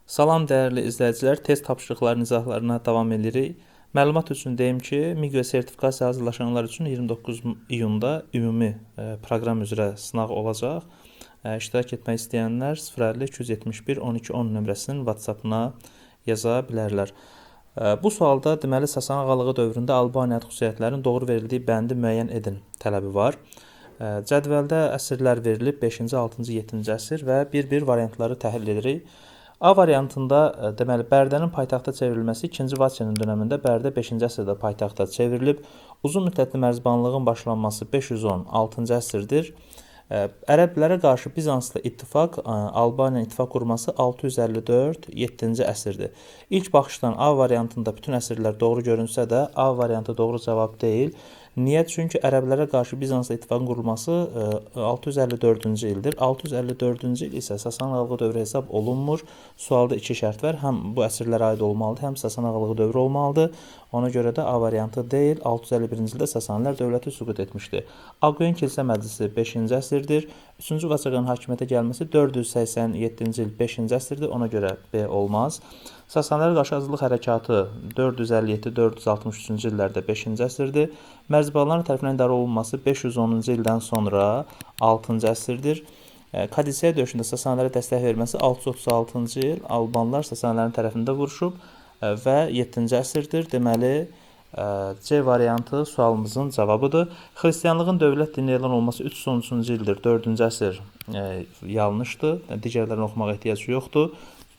Salam dəyərli izləyicilər, test tapşırıqlarının izahlarına davam edirik. Məlumat üçün deyim ki, MİQV sertifikasiya hazırlaşanlar üçün 29 iyunda ümumi proqram üzrə sınaq olacaq. İştirak etmək istəyənlər 050 271 1210 nömrəsinin WhatsApp-ına yaza bilərlər. Bu sualda deməli Sasani ağalığı dövründə Albaniya xüsusiyyətlərinin doğru verildiyi bəndi müəyyən edin tələbi var. Cədvəldə əsrlər verilib 5-ci, 6-cı, 7-ci əsr və bir-bir variantları təhlil edirik. A variantında deməli Bərdənin paytaxta çevrilməsi 2-ci Vaçenin dövründə Bərdə 5-ci əsrdə paytaxta çevrilib. Uzun müddətli mərzbanlığın başlanması 516-cı əsrdir. Ərəblərə qarşı Bizanslı ittifaq, Albaniya ittifaq qurması 654 7-ci əsrdir. İlk baxışdan A variantında bütün əsrlər doğru görünsə də A variantı doğru cavab deyil. Niyə? Çünki ərəblərə qarşı Bizansla ittifaqın qurulması 654-cü ildir. 654-cü il isə Sasani ağalığı dövrü hesab olunmur. Sualda iki şərt var. Həm bu əsrlərə aid olmalıdır, həm Sasani ağalığı dövrü olmalıdır. Ona görə də A variantı deyil. 651-ci ildə Sasanilər dövləti süqut etmişdi. Aqoyan Kilsə Məclisi 5-ci əsrdir. 3-cü Vaçaqanın hakimiyyətə gəlməsi 487-ci il 5-ci əsrdir. Ona görə B olmaz. Sasanilərə qarşı azadlıq hərəkatı 457-463-cü illərdə 5-ci əsrdir. Mərzbanların tərəfindən idarə olunması 510-cu ildən sonra 6-cı əsrdir. Kadisiya döyüşündə Sasanilərə dəstək verməsi 636-cı il Albanlar Sasanilərin tərəfində vuruşub və 7-ci əsrdir. Deməli, C variantı sualımızın cavabıdır. Xristianlığın dövlət dini elan olması 313-cü ildir, 4-cü əsr yanlışdır. Digərlərini oxumağa ehtiyac yoxdur.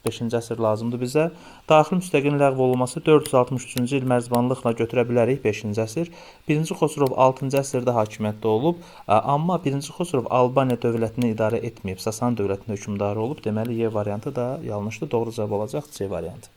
5-ci əsr lazımdır bizə. Daxili müstəqilin ləğv olunması 463-cü il mərzbanlıqla götürə bilərik 5-ci əsr. 1-ci Xosrov 6-cı əsrdə hakimiyyətdə olub, amma 1-ci Xosrov Albaniya dövlətini idarə etməyib, Sasani dövlətinin hökmdarı olub. Deməli, Y variantı da yanlışdır. Doğru cavab olacaq C variantı.